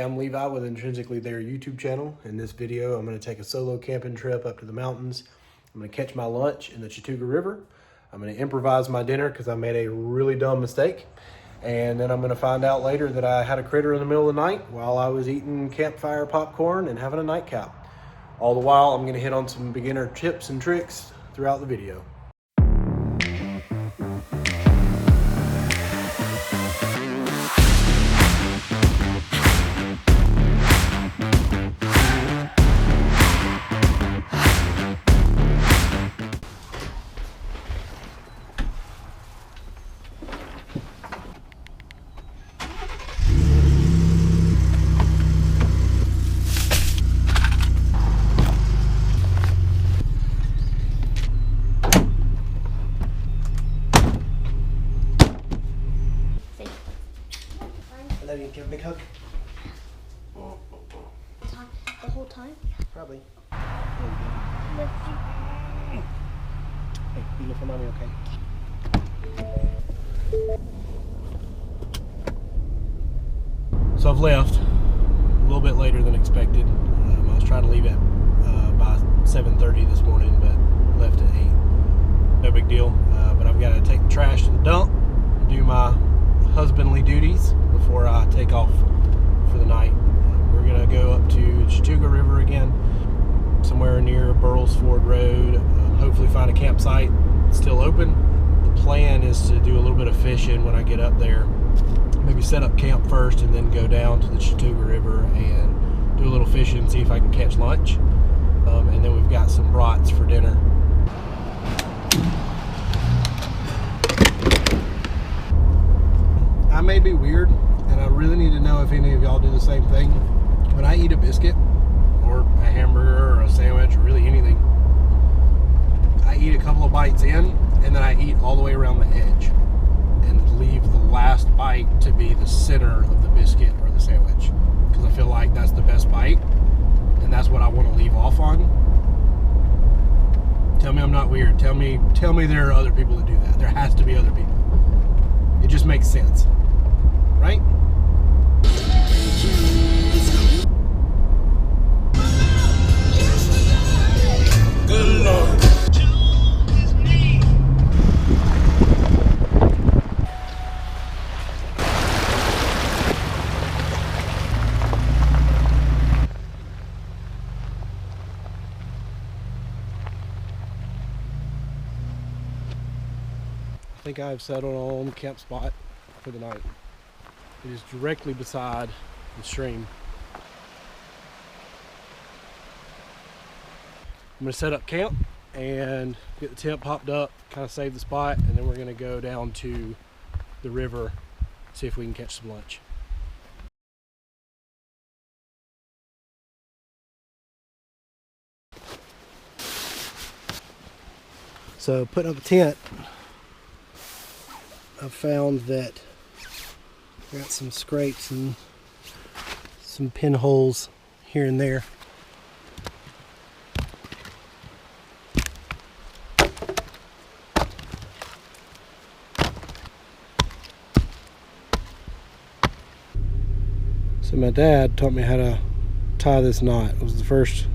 I'm Levi with Intrinsically There YouTube channel. In this video, I'm going to take a solo camping trip up to the mountains. I'm going to catch my lunch in the Chattooga River. I'm going to improvise my dinner because I made a really dumb mistake. And then I'm going to find out later that I had a critter in the middle of the night while I was eating campfire popcorn and having a nightcap. All the while, I'm going to hit on some beginner tips and tricks throughout the video. You give a big hug. The whole time? Probably. Hey, you look for mommy, okay? So I've left a little bit later than expected. I was trying to leave at by 7:30 this morning, but left at 8. No big deal. But I've got to take the trash to the dump, do my husbandly duties before I take off for the night. We're gonna go up to Chattooga River again, somewhere near Burles Ford Road. Hopefully find a campsite still open. The plan is to do a little bit of fishing when I get up there. Maybe set up camp first and then go down to the Chattooga River and do a little fishing, see if I can catch lunch. And then we've got some brats for dinner. I may be weird, and I really need to know if any of y'all do the same thing. When I eat a biscuit, or a hamburger, or a sandwich, or really anything, I eat a couple of bites in, and then I eat all the way around the edge, and leave the last bite to be the center of the biscuit or the sandwich, because I feel like that's the best bite, and that's what I want to leave off on. Tell me I'm not weird. Tell me there are other people that do that. There has to be other people. It just makes sense. Right? Good Lord. I think I've settled on camp spot for the night. It is directly beside the stream. I'm going to set up camp and get the tent popped up, kind of save the spot, and then we're going to go down to the river, see if we can catch some lunch. So putting up a tent, I've found that got some scrapes and some pinholes here and there. So my dad taught me how to tie this knot. It was the first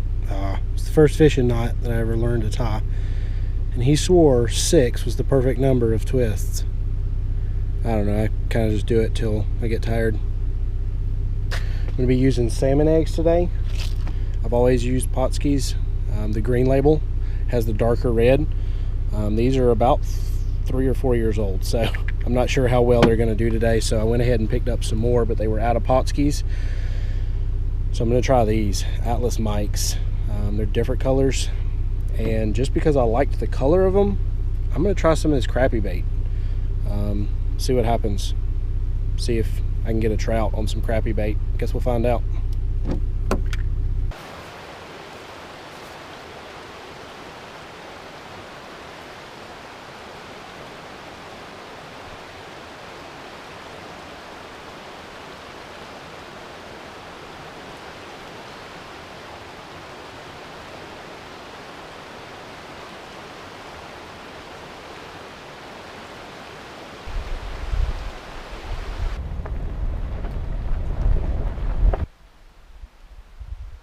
fishing knot that I ever learned to tie. And he swore 6 was the perfect number of twists. I don't know, I kind of just do it till I get tired. I'm going to be using salmon eggs today. I've always used Potskis. The green label has the darker red. These are about 3 or 4 years old, so I'm not sure how well they're going to do today, so I went ahead and picked up some more, but they were out of Potskis. So I'm going to try these Atlas Mikes. They're different colors, and just because I liked the color of them, I'm going to try some of this crappie bait. See what happens. See if I can get a trout on some crappie bait. Guess we'll find out.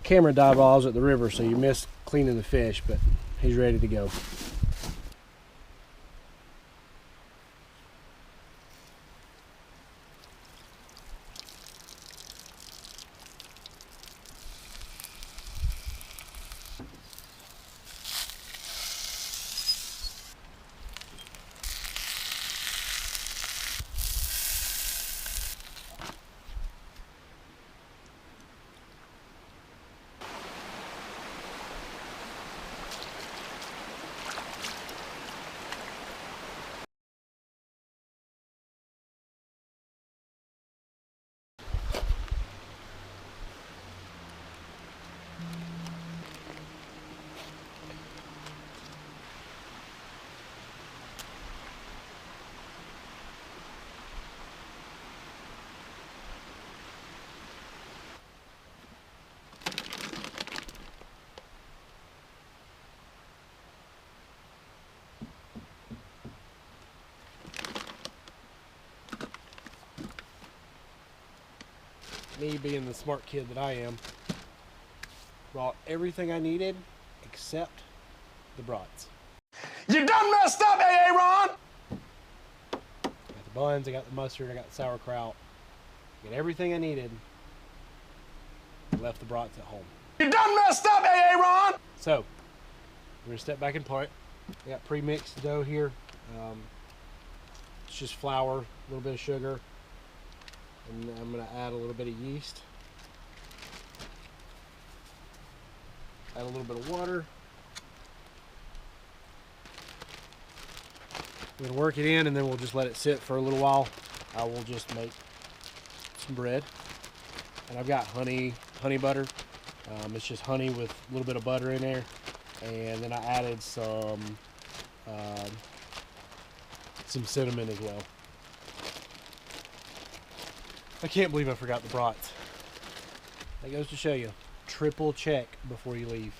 camera dive while I was at the river, so you missed cleaning the fish, but he's ready to go. Me being the smart kid that I am, brought everything I needed except the brats. You done messed up, Aaron! I got the buns, I got the mustard, I got the sauerkraut. I got everything I needed. I left the brats at home. You done messed up, Aaron! So, we're gonna step back and part. I got pre-mixed dough here. It's just flour, a little bit of sugar, and I'm gonna add a little bit of yeast. Add a little bit of water. We're gonna work it in, and then we'll just let it sit for a little while. I will just make some bread, and I've got honey butter. It's just honey with a little bit of butter in there, and then I added some cinnamon as well. I can't believe I forgot the brats. That goes to show you, triple check before you leave.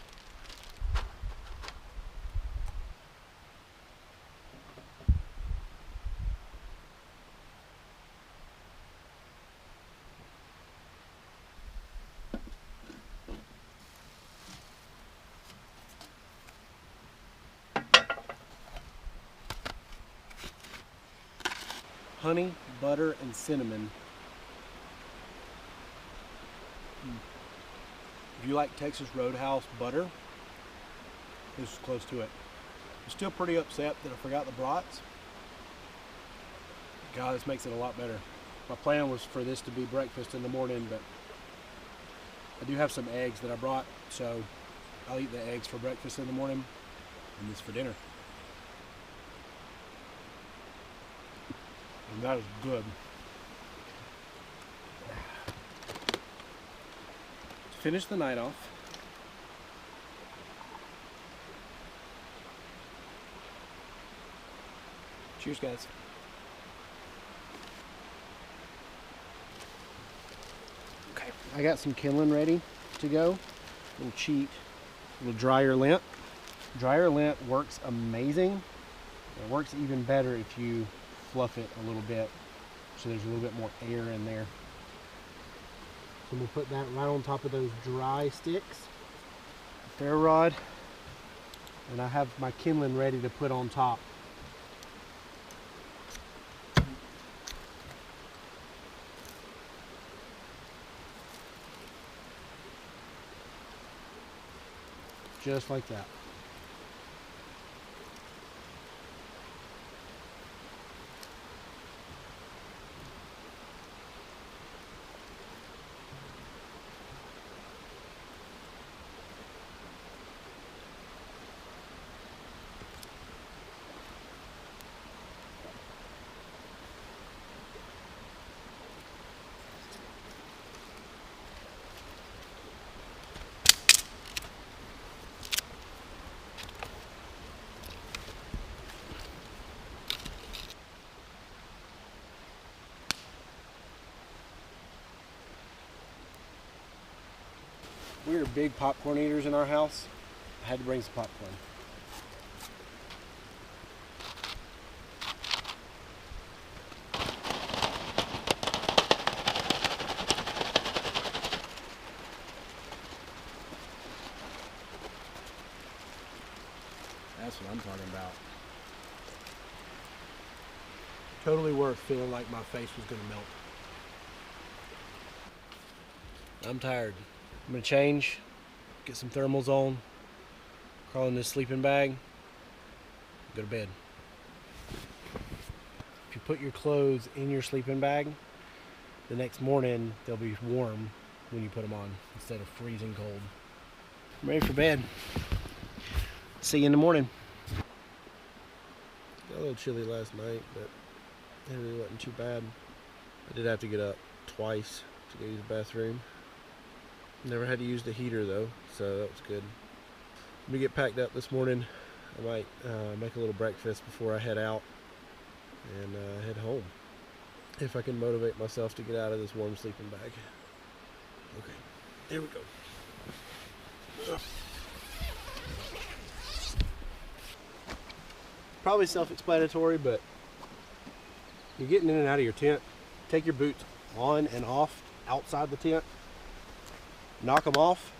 Honey, butter, and cinnamon. If you like Texas Roadhouse butter, this is close to it. I'm still pretty upset that I forgot the brats. God, this makes it a lot better. My plan was for this to be breakfast in the morning, but I do have some eggs that I brought, so I'll eat the eggs for breakfast in the morning and this for dinner. And that is good. To finish the night off, cheers, guys. Okay, I got some kindling ready to go. A little cheat, a little dryer lint. Dryer lint works amazing. It works even better if you fluff it a little bit, so there's a little bit more air in there. So we'll put that right on top of those dry sticks, ferro rod, and I have my kindling ready to put on top. Just like that. We are big popcorn eaters in our house. I had to bring some popcorn. That's what I'm talking about. Totally worth feeling like my face was gonna melt. I'm tired. I'm gonna change, get some thermals on, crawl in this sleeping bag, go to bed. If you put your clothes in your sleeping bag, the next morning they'll be warm when you put them on instead of freezing cold. I'm ready for bed. See you in the morning. Got a little chilly last night, but it really wasn't too bad. I did have to get up twice to go use the bathroom. Never had to use the heater though, so that was good. Let me get packed up this morning. I might make a little breakfast before I head out and head home. If I can motivate myself to get out of this warm sleeping bag. Okay, there we go. Ugh. Probably self-explanatory, but you're getting in and out of your tent. Take your boots on and off outside the tent. Knock them off,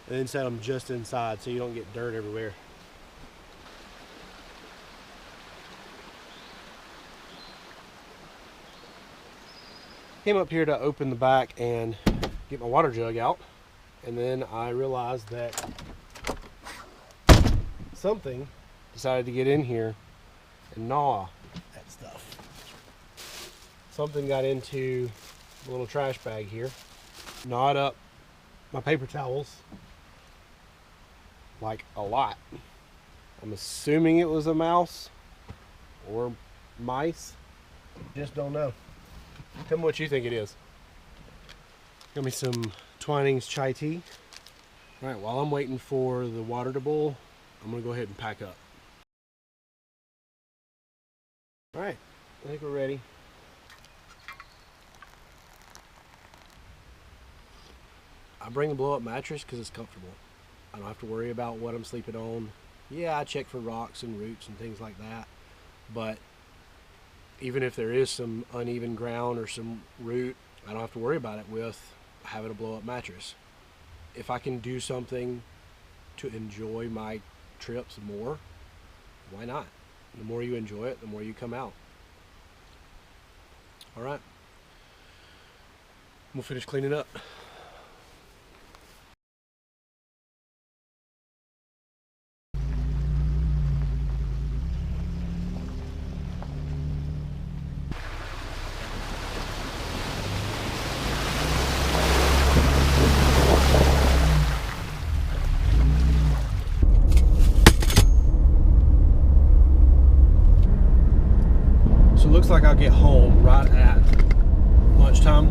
and then set them just inside so you don't get dirt everywhere. Came up here to open the back and get my water jug out, and then I realized that something decided to get in here and gnaw at stuff. Something got into the little trash bag here, gnawed up my paper towels like a lot. I'm assuming it was a mouse or mice. Just don't know. Tell me what you think it is. Got me some Twinings chai tea. All right, while I'm waiting for the water to boil, I'm gonna go ahead and pack up. All right, I think we're ready. I bring the blow-up mattress because it's comfortable. I don't have to worry about what I'm sleeping on. Yeah, I check for rocks and roots and things like that, but even if there is some uneven ground or some root, I don't have to worry about it with having a blow-up mattress. If I can do something to enjoy my trips more, why not? The more you enjoy it, the more you come out. All right, we'll finish cleaning up. Looks like I'll get home right at lunchtime,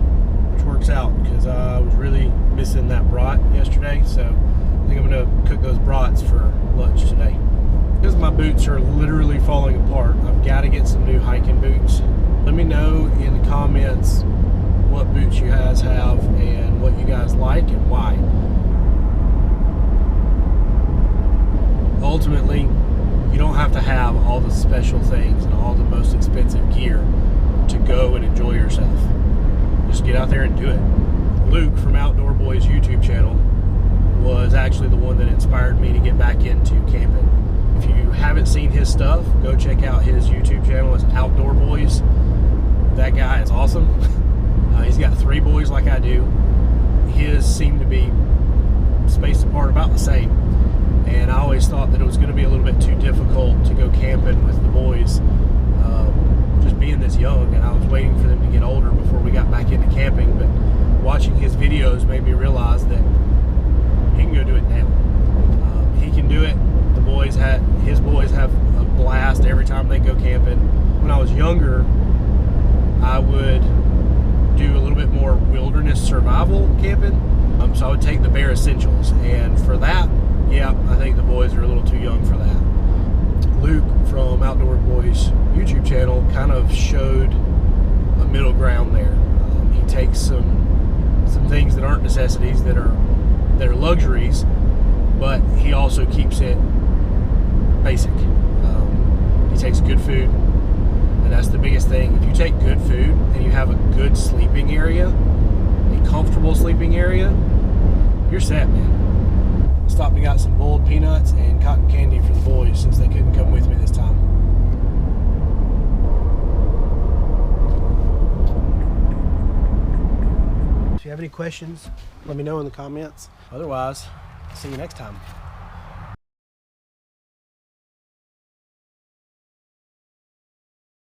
which works out because I was really missing that brat yesterday, so I think I'm gonna cook those brats for lunch today. Because my boots are literally falling apart, I've got to get some new hiking boots. Let me know in the comments what boots you guys have and what you guys like and why. Ultimately, you don't have to have all the special things and all the most expensive gear to go and enjoy yourself. Just get out there and do it. Luke from Outdoor Boys YouTube channel was actually the one that inspired me to get back into camping. If you haven't seen his stuff, go check out his YouTube channel. It's Outdoor Boys. That guy is awesome. He's got 3 boys like I do. His seem to be spaced apart about the same. And I always thought that it was going to be a little bit too difficult to go camping with the boys, just being this young, and I was waiting for them to get older before we got back into camping. But watching his videos made me realize that he can go do it now. He can do it. His boys have a blast every time they go camping. When I was younger, I would do a little bit more wilderness survival camping, so I would take the bare essentials, and for that, yeah, I think the boys are a little too young for that. Luke from Outdoor Boys YouTube channel kind of showed a middle ground there. He takes some things that aren't necessities, that are luxuries, but he also keeps it basic. He takes good food, and that's the biggest thing. If you take good food and you have a good sleeping area, a comfortable sleeping area, you're set, man. Stopped and got some boiled peanuts and cotton candy for the boys. any questions, let me know in the comments. Otherwise, see you next time.